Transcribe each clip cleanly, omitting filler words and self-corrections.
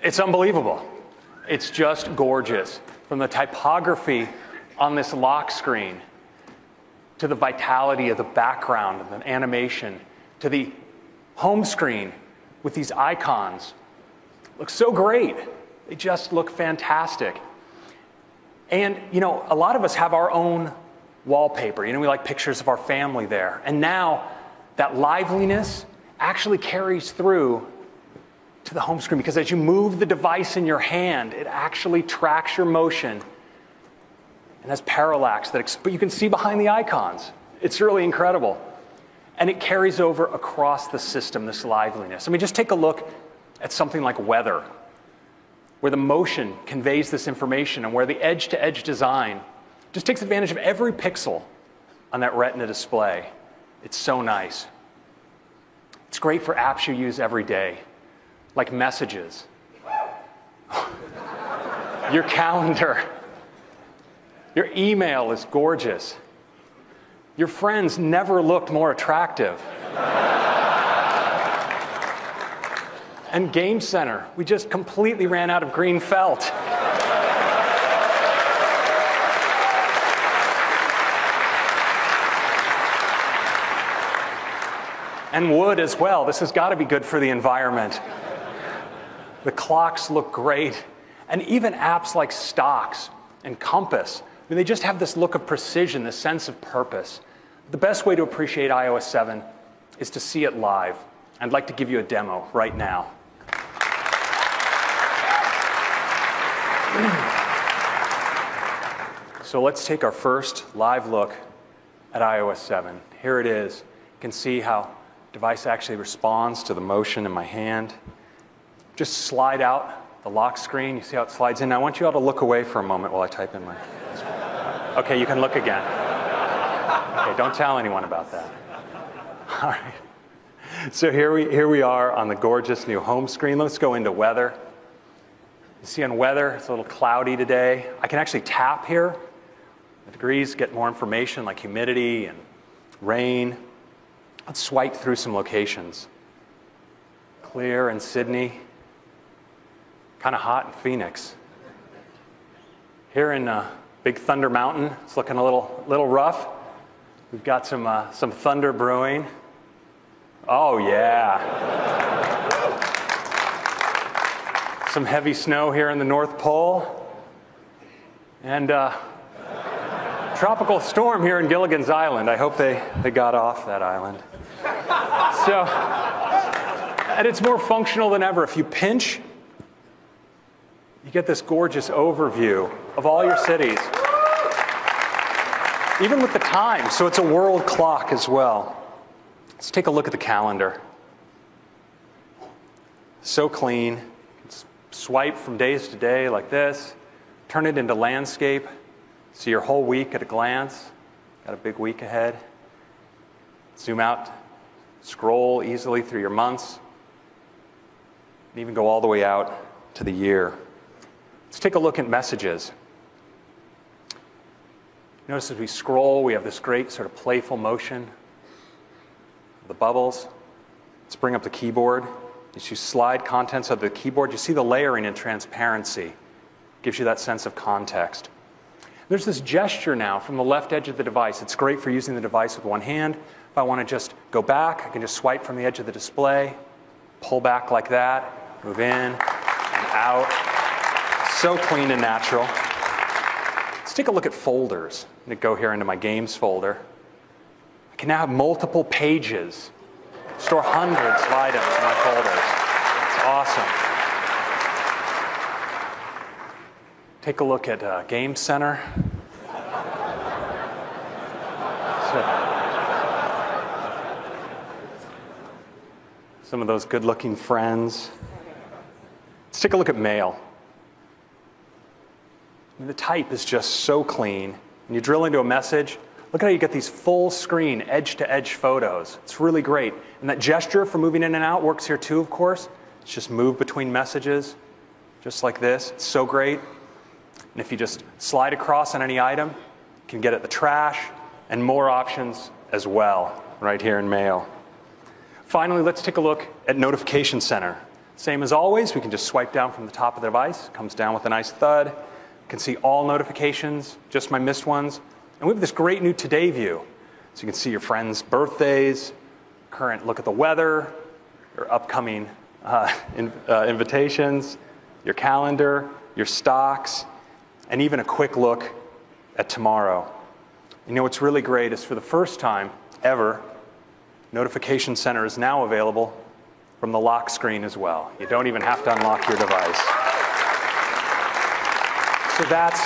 It's unbelievable. It's just gorgeous. From the typography on this lock screen, to the vitality of the background and the animation, to the home screen with these icons. Looks so great. They just look fantastic. And, you know, a lot of us have our own wallpaper. You know, we like pictures of our family there. And now that liveliness actually carries through to the home screen, because as you move the device in your hand, it actually tracks your motion and has parallax that you can see behind the icons. It's really incredible. And it carries over across the system, this liveliness. I mean, just take a look at something like weather, where the motion conveys this information and where the edge-to-edge design just takes advantage of every pixel on that Retina display. It's so nice. It's great for apps you use every day, like messages, your calendar, your email is gorgeous. Your friends never looked more attractive. And Game Center, we just completely ran out of green felt. And wood as well. This has got to be good for the environment. The clocks look great. And even apps like Stocks and Compass, I mean, they just have this look of precision, this sense of purpose. The best way to appreciate iOS 7 is to see it live. I'd like to give you a demo right now. So let's take our first live look at iOS 7. Here it is. You can see how the device actually responds to the motion in my hand. Just slide out the lock screen. You see how it slides in. Now, I want you all to look away for a moment while I type in my... Okay, you can look again. Okay, don't tell anyone about that. All right. So here we are on the gorgeous new home screen. Let's go into weather. You see on weather, it's a little cloudy today. I can actually tap here. The degrees get more information like humidity and rain. Let's swipe through some locations. Clear in Sydney. Kind of hot in Phoenix. Here in Big Thunder Mountain, it's looking a little rough. We've got some thunder brewing. Oh, yeah. Some heavy snow here in the North Pole. And tropical storm here in Gilligan's Island. I hope they got off that island. So, and it's more functional than ever. If you pinch, you get this gorgeous overview of all your cities. Even with the time, so it's a world clock as well. Let's take a look at the calendar. So clean. Swipe from days to day like this. Turn it into landscape. See your whole week at a glance. Got a big week ahead. Zoom out. Scroll easily through your months. And even go all the way out to the year. Let's take a look at messages. Notice as we scroll, we have this great sort of playful motion. The bubbles. Let's bring up the keyboard. As you slide contents of the keyboard, you see the layering and transparency. Gives you that sense of context. There's this gesture now from the left edge of the device. It's great for using the device with one hand. If I want to just go back, I can just swipe from the edge of the display, pull back like that, move in and out. So clean and natural. Let's take a look at folders. I'm going to go here into my games folder. I can now have multiple pages. Store hundreds of items in my folders. It's awesome. Take a look at Game Center. Some of those good-looking friends. Let's take a look at mail. I mean, the type is just so clean. When you drill into a message, look at how you get these full-screen, edge-to-edge photos. It's really great. And that gesture for moving in and out works here too, of course. It's just move between messages, just like this. It's so great. And if you just slide across on any item, you can get at the trash and more options as well right here in Mail. Finally, let's take a look at Notification Center. Same as always, we can just swipe down from the top of the device. It comes down with a nice thud. You can see all notifications, just my missed ones. And we have this great new Today view. So you can see your friends' birthdays, current look at the weather, your upcoming invitations, your calendar, your stocks, and even a quick look at tomorrow. You know what's really great is for the first time ever, Notification Center is now available from the lock screen as well. You don't even have to unlock your device. So that's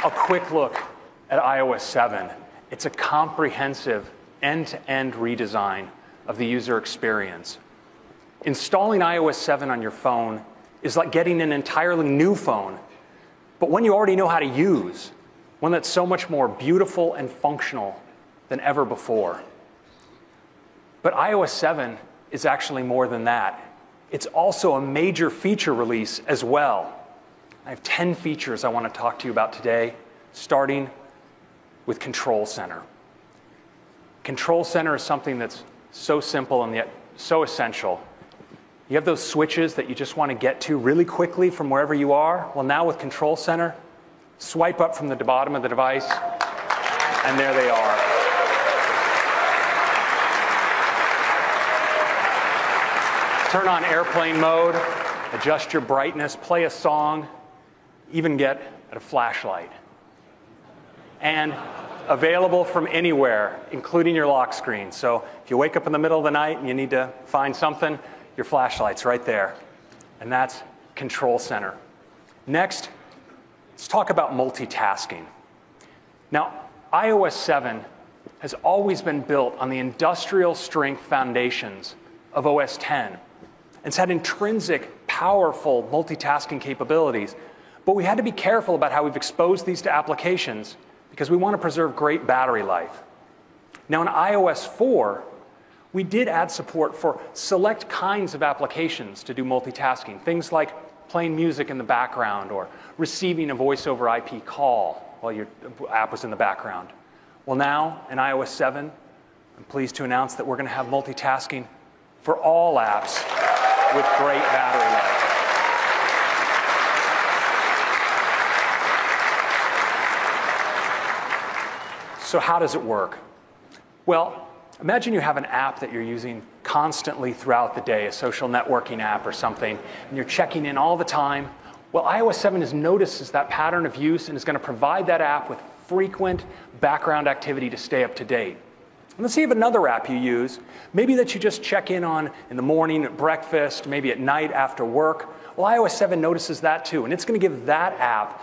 a quick look at iOS 7. It's a comprehensive end-to-end redesign of the user experience. Installing iOS 7 on your phone is like getting an entirely new phone, but one you already know how to use, one that's so much more beautiful and functional than ever before. But iOS 7 is actually more than that. It's also a major feature release as well. I have 10 features I want to talk to you about today, starting with Control Center. Control Center is something that's so simple and yet so essential. You have those switches that you just want to get to really quickly from wherever you are. Well, now with Control Center, swipe up from the bottom of the device, and there they are. Turn on airplane mode, adjust your brightness, play a song, even get a flashlight. And available from anywhere, including your lock screen. So if you wake up in the middle of the night and you need to find something, your flashlight's right there. And that's Control Center. Next, let's talk about multitasking. Now, iOS 7 has always been built on the industrial strength foundations of OS X. It's had intrinsic, powerful multitasking capabilities, but we had to be careful about how we've exposed these to applications because we want to preserve great battery life. Now in iOS 4, we did add support for select kinds of applications to do multitasking, things like playing music in the background or receiving a voice over IP call while your app was in the background. Well now, in iOS 7, I'm pleased to announce that we're going to have multitasking for all apps with great battery life. So how does it work? Well, imagine you have an app that you're using constantly throughout the day, a social networking app or something, and you're checking in all the time. Well, iOS 7 notices that pattern of use and is going to provide that app with frequent background activity to stay up to date. And let's say you have another app you use, maybe that you just check in on in the morning at breakfast, maybe at night after work. Well, iOS 7 notices that too, and it's going to give that app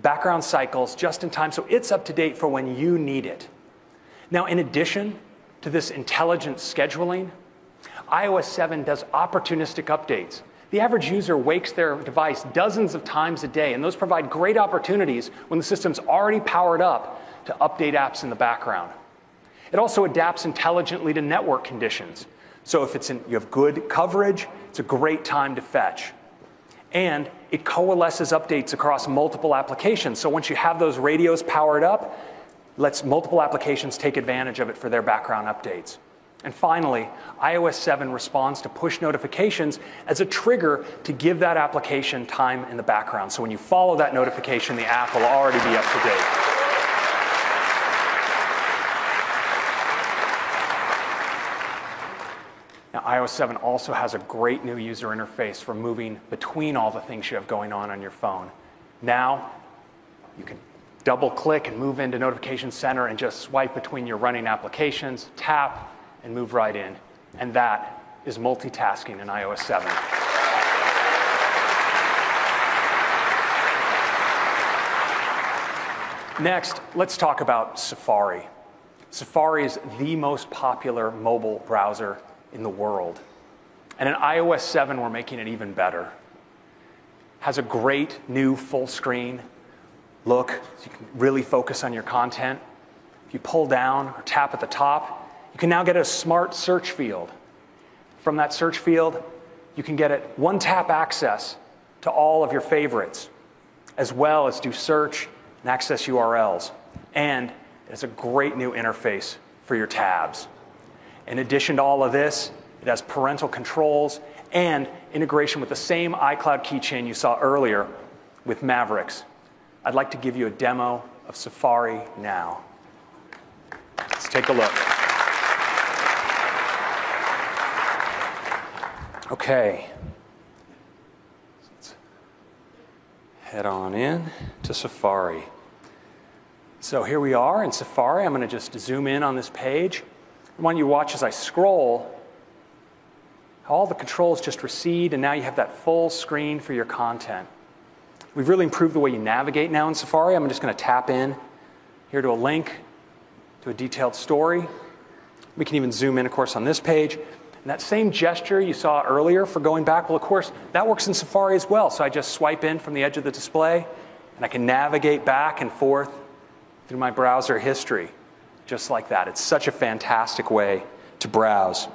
background cycles just in time so it's up to date for when you need it. Now, in addition to this intelligent scheduling, iOS 7 does opportunistic updates. The average user wakes their device dozens of times a day, and those provide great opportunities when the system's already powered up to update apps in the background. It also adapts intelligently to network conditions. So if you have good coverage, it's a great time to fetch. And it coalesces updates across multiple applications. So once you have those radios powered up, lets multiple applications take advantage of it for their background updates. And finally, iOS 7 responds to push notifications as a trigger to give that application time in the background. So when you follow that notification, the app will already be up to date. Now, iOS 7 also has a great new user interface for moving between all the things you have going on your phone. Now, you can double-click and move into Notification Center and just swipe between your running applications, tap, and move right in. And that is multitasking in iOS 7. Next, let's talk about Safari. Safari is the most popular mobile browser in the world. And in iOS 7, we're making it even better. It has a great new full screen look, so you can really focus on your content. If you pull down or tap at the top, you can now get a smart search field. From that search field, you can get one-tap access to all of your favorites, as well as do search and access URLs. And it's a great new interface for your tabs. In addition to all of this, it has parental controls and integration with the same iCloud keychain you saw earlier with Mavericks. I'd like to give you a demo of Safari now. Let's take a look. Okay. Let's head on in to Safari. So here we are in Safari. I'm going to just zoom in on this page. I want you to watch as I scroll how all the controls just recede, and now you have that full screen for your content. We've really improved the way you navigate now in Safari. I'm just going to tap in here to a link to a detailed story. We can even zoom in, of course, on this page. And that same gesture you saw earlier for going back, well, of course, that works in Safari as well. So I just swipe in from the edge of the display, and I can navigate back and forth through my browser history, just like that. It's such a fantastic way to browse.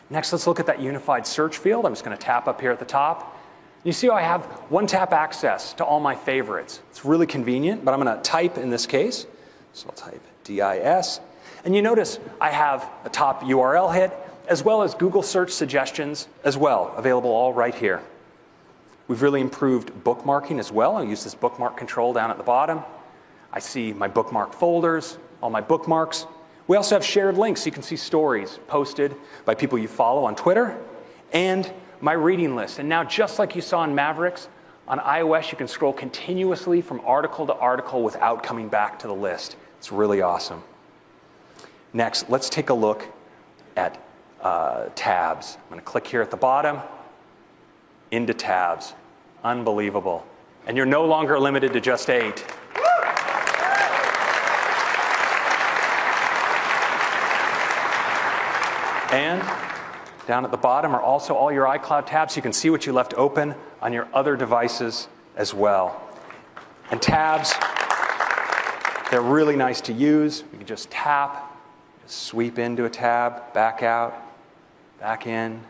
Next, let's look at that unified search field. I'm just going to tap up here at the top. You see how I have one-tap access to all my favorites. It's really convenient, but I'm going to type in this case. So I'll type DIS. And you notice I have a top URL hit, as well as Google search suggestions as well, available all right here. We've really improved bookmarking as well. I'll use this bookmark control down at the bottom. I see my bookmark folders, all my bookmarks. We also have shared links. You can see stories posted by people you follow on Twitter, and my reading list. And now, just like you saw in Mavericks, on iOS you can scroll continuously from article to article without coming back to the list. It's really awesome. Next, let's take a look at tabs. I'm going to click here at the bottom, into tabs. Unbelievable. And you're no longer limited to just 8. And down at the bottom are also all your iCloud tabs. You can see what you left open on your other devices as well. And tabs, they're really nice to use. You can just tap, just sweep into a tab, back out, back in,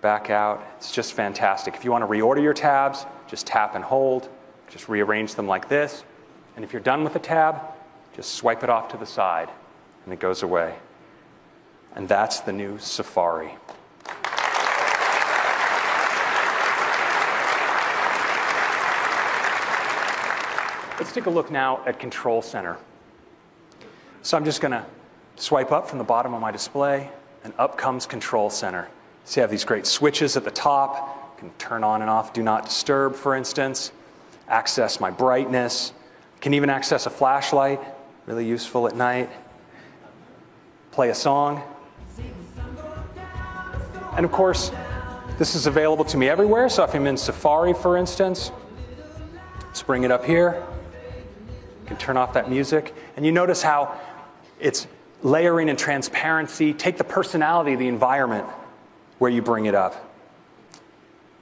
back out. It's just fantastic. If you want to reorder your tabs, just tap and hold. Just rearrange them like this. And if you're done with a tab, just swipe it off to the side, and it goes away. And that's the new Safari. Let's take a look now at Control Center. So I'm just going to swipe up from the bottom of my display, and up comes Control Center. So you have these great switches at the top. You can turn on and off Do Not Disturb, for instance. Access my brightness. Can even access a flashlight, really useful at night. Play a song. And of course, this is available to me everywhere. So if I'm in Safari, for instance, let's bring it up here. You can turn off that music. And you notice how it's layering and transparency. Take the personality of the environment where you bring it up.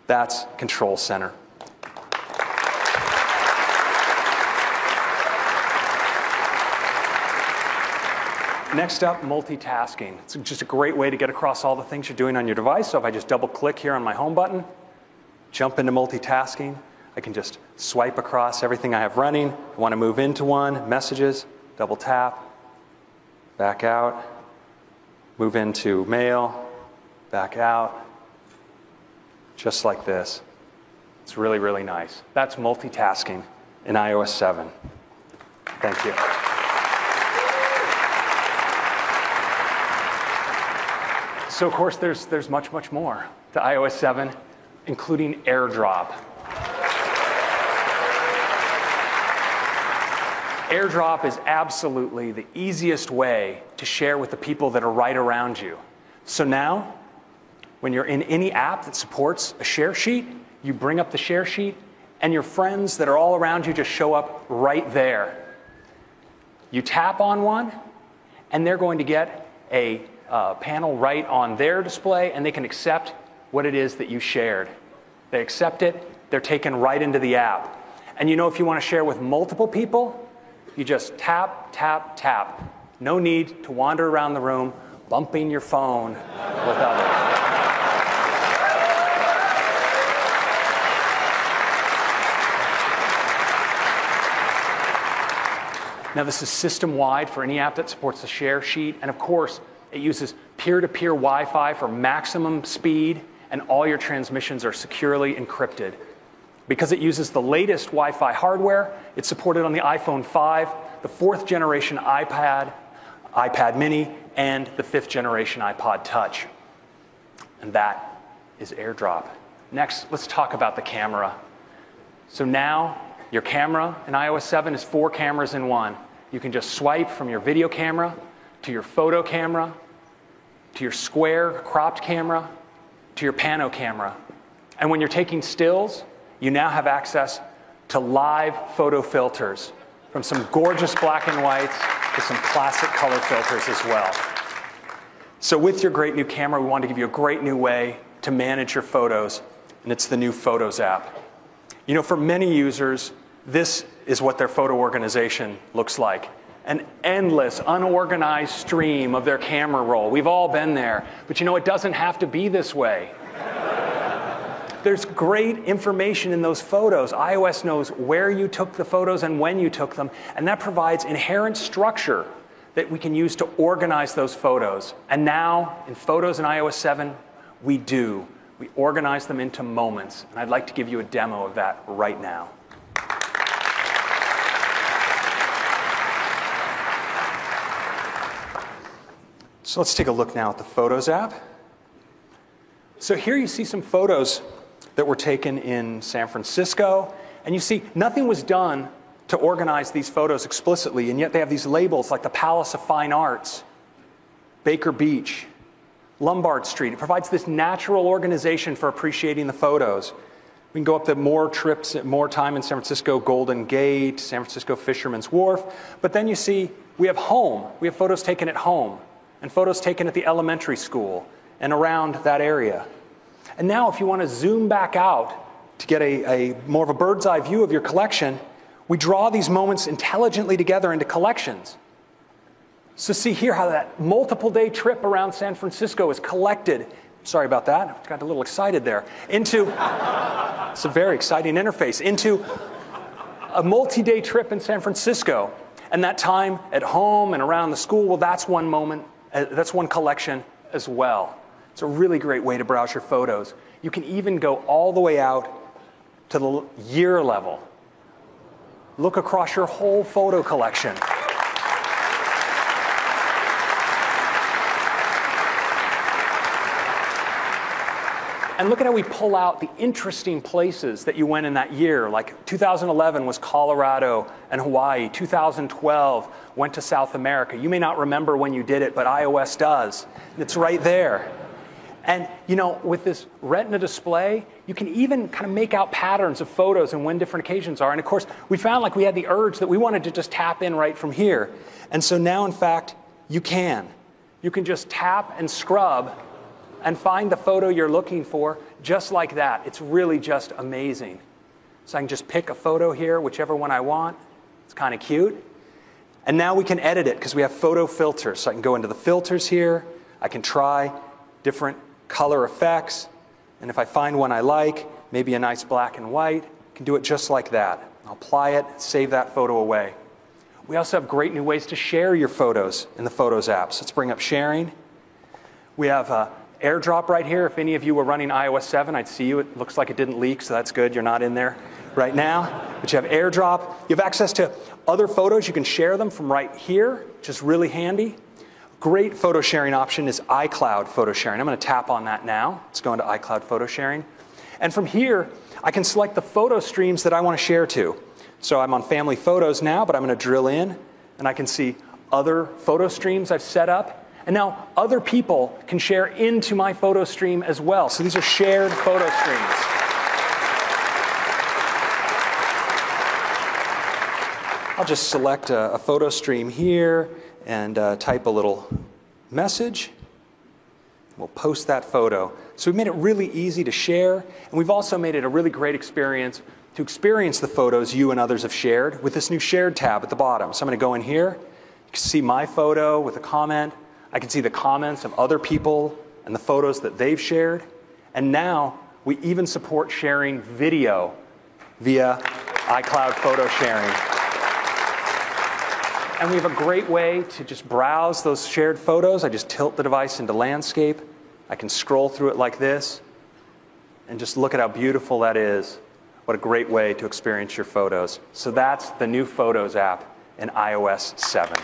That's Control Center. Next up, multitasking. It's just a great way to get across all the things you're doing on your device. So if I just double-click here on my home button, jump into multitasking, I can just swipe across everything I have running. I want to move into one, messages, double tap, back out, move into mail, back out, just like this. It's really, really nice. That's multitasking in iOS 7. Thank you. So of course, there's much, much more to iOS 7, including AirDrop. AirDrop is absolutely the easiest way to share with the people that are right around you. So now, when you're in any app that supports a share sheet, you bring up the share sheet, and your friends that are all around you just show up right there. You tap on one, and they're going to get a panel right on their display, and they can accept what it is that you shared. They accept it, they're taken right into the app. And you know, if you want to share with multiple people, you just tap, tap, tap. No need to wander around the room bumping your phone with others. Now, this is system-wide for any app that supports the share sheet. And of course, it uses peer-to-peer Wi-Fi for maximum speed and all your transmissions are securely encrypted. Because it uses the latest Wi-Fi hardware, it's supported on the iPhone 5, the 4th generation iPad, iPad mini, and the 5th generation iPod Touch. And that is AirDrop. Next, let's talk about the camera. So now, your camera in iOS 7 is 4 cameras in one. You can just swipe from your video camera to your photo camera, to your square cropped camera, to your pano camera. And when you're taking stills, you now have access to live photo filters, from some gorgeous black and whites to some classic color filters as well. So with your great new camera, we want to give you a great new way to manage your photos, and it's the new Photos app. You know, for many users, this is what their photo organization looks like. An endless, unorganized stream of their camera roll. We've all been there. But you know, it doesn't have to be this way. There's great information in those photos. iOS knows where you took the photos and when you took them, and that provides inherent structure that we can use to organize those photos. And now, in Photos in iOS 7, we do. We organize them into moments. And I'd like to give you a demo of that right now. So let's take a look now at the Photos app. So here you see some photos that were taken in San Francisco. And you see, nothing was done to organize these photos explicitly, and yet they have these labels like the Palace of Fine Arts, Baker Beach, Lombard Street. It provides this natural organization for appreciating the photos. We can go up to more trips, more time in San Francisco, Golden Gate, San Francisco Fisherman's Wharf. But then you see, we have home. We have photos taken at home, and photos taken at the elementary school and around that area. And now if you want to zoom back out to get a more of a bird's eye view of your collection, we draw these moments intelligently together into collections. So see here how that multiple day trip around San Francisco is collected. Sorry about that, I got a little excited there. Into, it's a very exciting interface, into a multi-day trip in San Francisco. And that time at home and around the school, well, that's one moment, that's one collection as well. It's a really great way to browse your photos. You can even go all the way out to the year level. Look across your whole photo collection. And look at how we pull out the interesting places that you went in that year. Like 2011 was Colorado and Hawaii. 2012 went to South America. You may not remember when you did it, but iOS does. It's right there. And you know, with this Retina display, you can even kind of make out patterns of photos and when different occasions are. And of course, we found like we had the urge that we wanted to just tap in right from here. And so now, in fact, you can. You can just tap and scrub and find the photo you're looking for just like that. It's really just amazing. So I can just pick a photo here, whichever one I want. It's kind of cute. And now we can edit it because we have photo filters. So I can go into the filters here. I can try different color effects. And if I find one I like, maybe a nice black and white, I can do it just like that. I'll apply it, save that photo away. We also have great new ways to share your photos in the Photos app. So let's bring up sharing. We have AirDrop right here. If any of you were running iOS 7, I'd see you. It looks like it didn't leak, so that's good. You're not in there right now. But you have AirDrop. You have access to other photos. You can share them from right here, which is really handy. Great photo sharing option is iCloud photo sharing. I'm going to tap on that now. Let's go into iCloud photo sharing. And from here, I can select the photo streams that I want to share to. So I'm on family photos now, but I'm going to drill in, and I can see other photo streams I've set up. And now other people can share into my photo stream as well. So these are shared photo streams. I'll just select a photo stream here and type a little message. We'll post that photo. So we've made it really easy to share, and we've also made it a really great experience to experience the photos you and others have shared with this new Shared tab at the bottom. So I'm going to go in here. You can see my photo with a comment. I can see the comments of other people and the photos that they've shared. And now we even support sharing video via iCloud photo sharing. And we have a great way to just browse those shared photos. I just tilt the device into landscape. I can scroll through it like this. And just look at how beautiful that is. What a great way to experience your photos. So that's the new Photos app in iOS 7.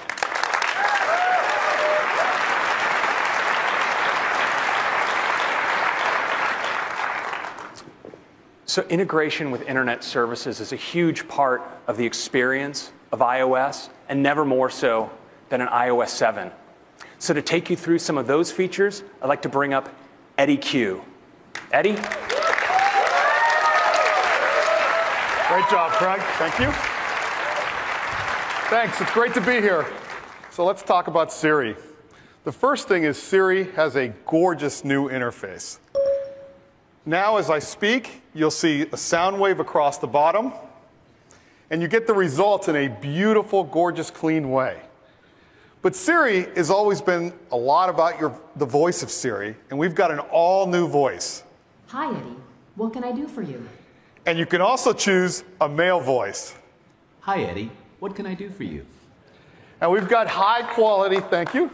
So integration with internet services is a huge part of the experience of iOS, and never more so than in iOS 7. So to take you through some of those features, I'd like to bring up Eddie Q. Eddie? Great job, Craig. Thank you. Thanks. It's great to be here. So let's talk about Siri. The first thing is Siri has a gorgeous new interface. Now, as I speak, you'll see a sound wave across the bottom, and you get the results in a beautiful, gorgeous, clean way. But Siri has always been a lot about the voice of Siri, and we've got an all-new voice. Hi, Eddie. What can I do for you? And you can also choose a male voice. Hi, Eddie. What can I do for you? And we've got high quality, thank you.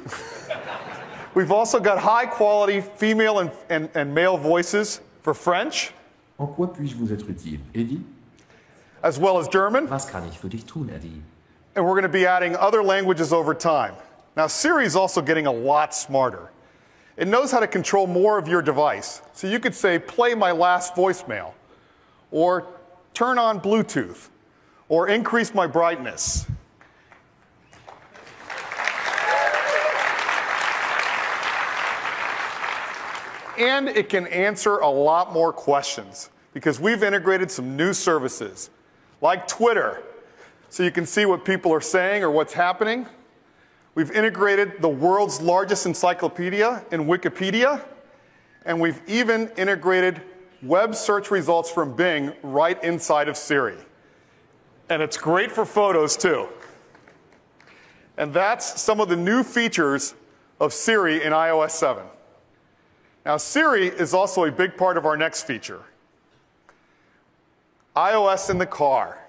We've also got high quality female and male voices for French. En quoi puis-je vous être utile, Eddie? As well as German. Was kann ich für dich tun, Eddie? And we're going to be adding other languages over time. Now, Siri is also getting a lot smarter. It knows how to control more of your device. So you could say, play my last voicemail, or turn on Bluetooth, or increase my brightness. And it can answer a lot more questions because we've integrated some new services like Twitter, so you can see what people are saying or what's happening. We've integrated the world's largest encyclopedia in Wikipedia, and we've even integrated web search results from Bing right inside of Siri. And it's great for photos too. And that's some of the new features of Siri in iOS 7. Now, Siri is also a big part of our next feature, iOS in the car.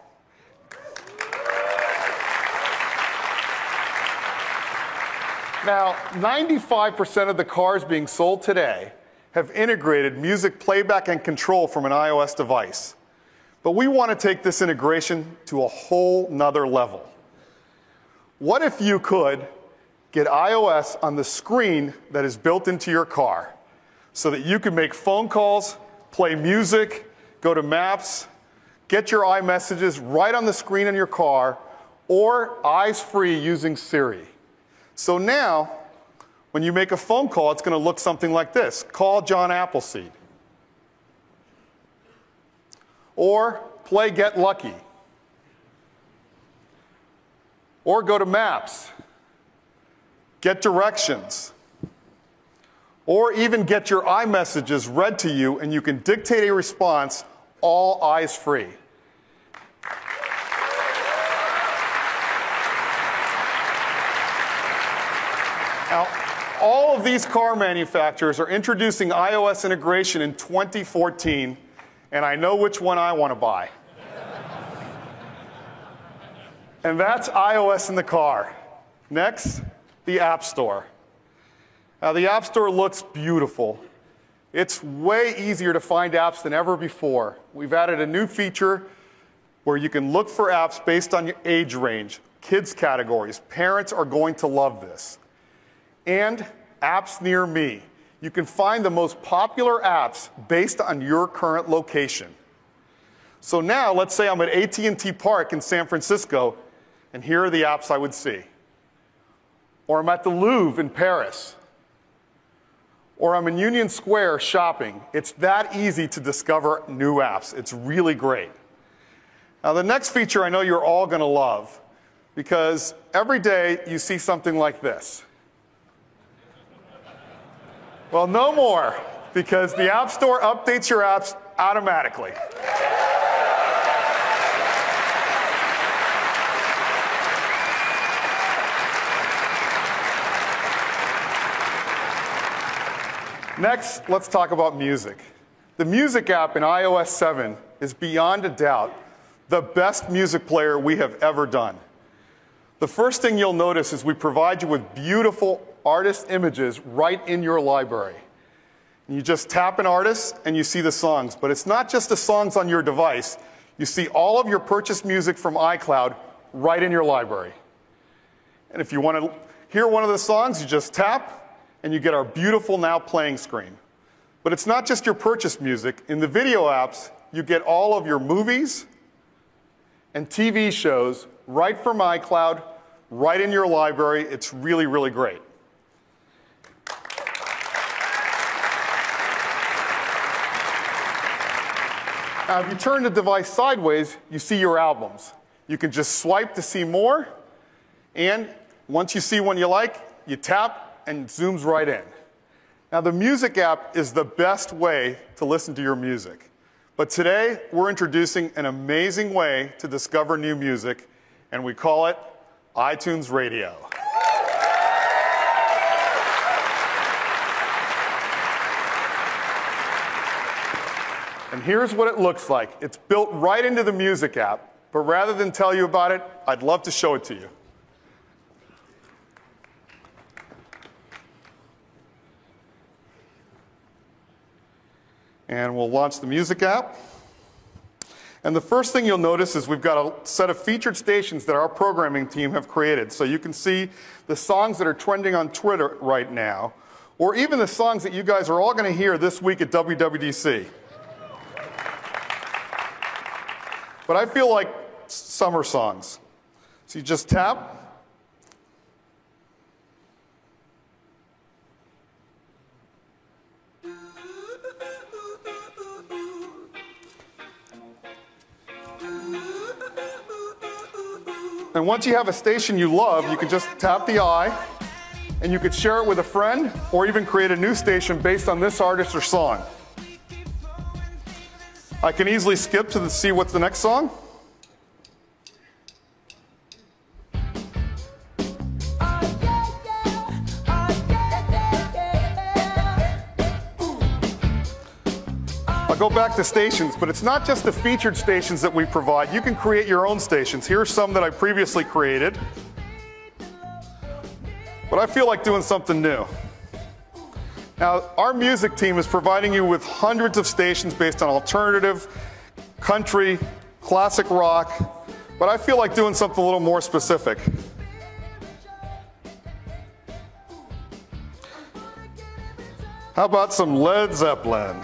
Now, 95% of the cars being sold today have integrated music playback and control from an iOS device. But we want to take this integration to a whole nother level. What if you could get iOS on the screen that is built into your car so that you can make phone calls, play music, go to Maps, get your iMessages right on the screen in your car, or eyes-free using Siri? So now, when you make a phone call, it's going to look something like this. Call John Appleseed. Or play Get Lucky. Or go to Maps. Get directions. Or even get your iMessages read to you, and you can dictate a response, all eyes-free. Now, all of these car manufacturers are introducing iOS integration in 2014, and I know which one I want to buy. And that's iOS in the car. Next, the App Store. Now, the App Store looks beautiful. It's way easier to find apps than ever before. We've added a new feature where you can look for apps based on your age range, kids categories. Parents are going to love this. And apps near me. You can find the most popular apps based on your current location. So now, let's say I'm at AT&T Park in San Francisco, and here are the apps I would see. Or I'm at the Louvre in Paris. Or I'm in Union Square shopping. It's that easy to discover new apps. It's really great. Now, the next feature I know you're all going to love, because every day you see something like this. Well, no more, because the App Store updates your apps automatically. Next, let's talk about music. The Music app in iOS 7 is beyond a doubt the best music player we have ever done. The first thing you'll notice is we provide you with beautiful artist images right in your library. You just tap an artist and you see the songs. But it's not just the songs on your device. You see all of your purchased music from iCloud right in your library. And if you want to hear one of the songs, you just tap and you get our beautiful now playing screen. But it's not just your purchased music. In the video apps, you get all of your movies and TV shows right from iCloud, right in your library. It's really, really great. Now, if you turn the device sideways, you see your albums. You can just swipe to see more, and once you see one you like, you tap, and it zooms right in. Now, the music app is the best way to listen to your music. But today, we're introducing an amazing way to discover new music, and we call it iTunes Radio. And here's what it looks like. It's built right into the music app, but rather than tell you about it, I'd love to show it to you. And we'll launch the music app. And the first thing you'll notice is we've got a set of featured stations that our programming team have created. So you can see the songs that are trending on Twitter right now, or even the songs that you guys are all going to hear this week at WWDC. But I feel like summer songs. So you just tap. And once you have a station you love, you can just tap the eye, and you could share it with a friend, or even create a new station based on this artist or song. I can easily skip to see what's the next song. I'll go back to stations, but it's not just the featured stations that we provide. You can create your own stations. Here are some that I previously created. But I feel like doing something new. Now, our music team is providing you with hundreds of stations based on alternative, country, classic rock, but I feel like doing something a little more specific. How about some Led Zeppelin?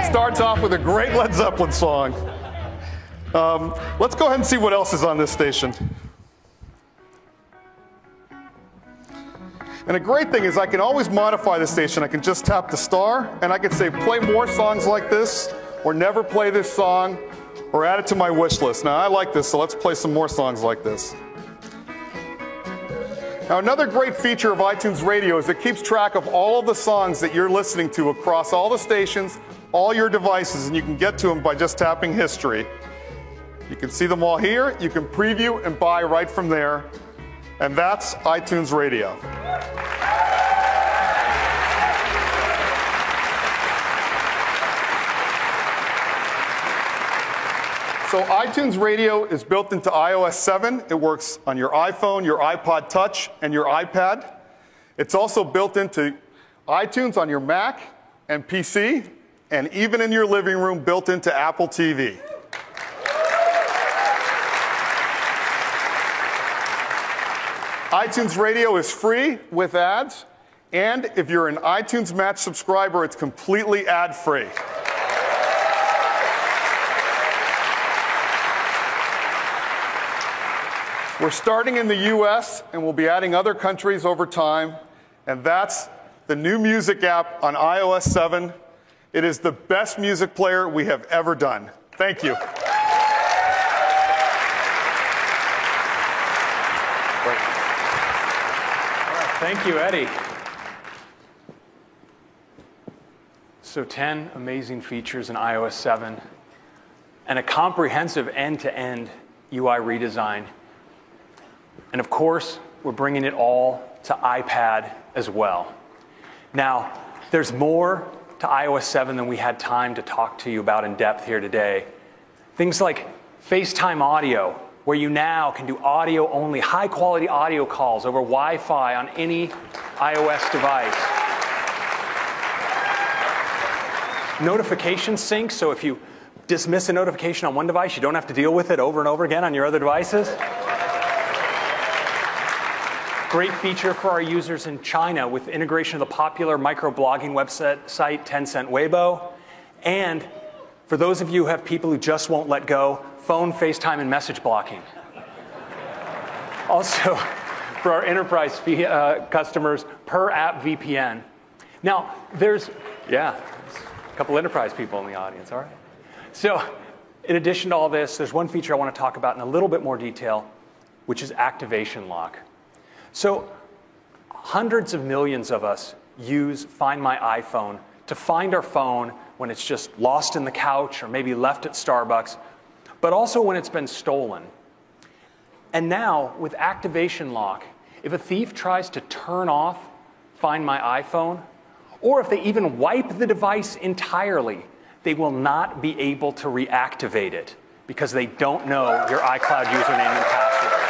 Starts off with a great Led Zeppelin song. Let's go ahead and see what else is on this station. And a great thing is I can always modify the station. I can just tap the star, and I can say play more songs like this, or never play this song, or add it to my wish list. Now I like this, so let's play some more songs like this. Now another great feature of iTunes Radio is it keeps track of all of the songs that you're listening to across all the stations, all your devices, and you can get to them by just tapping history. You can see them all here. You can preview and buy right from there. And that's iTunes Radio. So iTunes Radio is built into iOS 7. It works on your iPhone, your iPod Touch, and your iPad. It's also built into iTunes on your Mac and PC, and even in your living room, built into Apple TV. iTunes Radio is free with ads, and if you're an iTunes Match subscriber, it's completely ad-free. We're starting in the US, and we'll be adding other countries over time, and that's the new music app on iOS 7. It is the best music player we have ever done. Thank you. Thank you, Eddie. So 10 amazing features in iOS 7 and a comprehensive end-to-end UI redesign. And of course, we're bringing it all to iPad as well. Now, there's more to iOS 7 than we had time to talk to you about in depth here today. Things like FaceTime audio, where you now can do audio-only, high-quality audio calls over Wi-Fi on any iOS device. Notification sync, so if you dismiss a notification on one device, you don't have to deal with it over and over again on your other devices. Great feature for our users in China with integration of the popular microblogging website Tencent Weibo. And for those of you who have people who just won't let go, phone, FaceTime, and message blocking. Also, for our enterprise customers, per app VPN. Now, there's a couple enterprise people in the audience, all right? So, in addition to all this, there's one feature I want to talk about in a little bit more detail, which is activation lock. So, hundreds of millions of us use Find My iPhone to find our phone when it's just lost in the couch or maybe left at Starbucks, but also when it's been stolen. And now, with activation lock, if a thief tries to turn off Find My iPhone, or if they even wipe the device entirely, they will not be able to reactivate it because they don't know your iCloud username and password.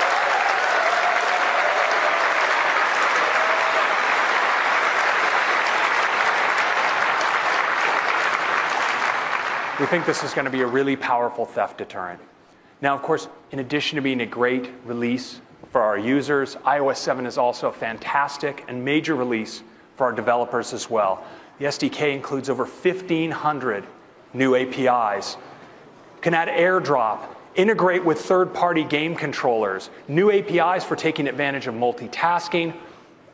We think this is going to be a really powerful theft deterrent. Now, of course, in addition to being a great release for our users, iOS 7 is also a fantastic and major release for our developers as well. The SDK includes over 1,500 new APIs. You can add AirDrop, integrate with third-party game controllers, new APIs for taking advantage of multitasking,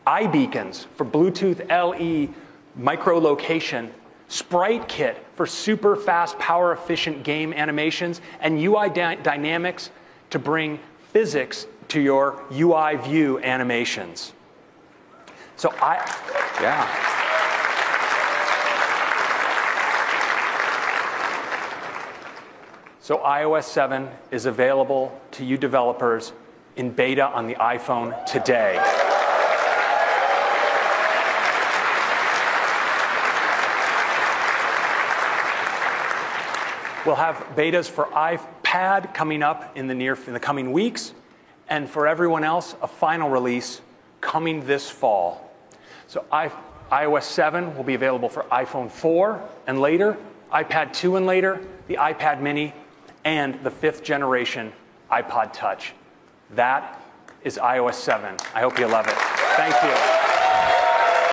iBeacons for Bluetooth LE micro-location, Sprite Kit for super fast, power-efficient game animations, and UI dynamics to bring physics to your UI view animations. So So iOS 7 is available to you developers in beta on the iPhone today. We'll have betas for iPad coming up in the coming weeks, and for everyone else, a final release coming this fall. So iOS 7 will be available for iPhone 4 and later, iPad 2 and later, the iPad mini, and the 5th generation iPod Touch. That is iOS 7. I hope you love it. Thank you.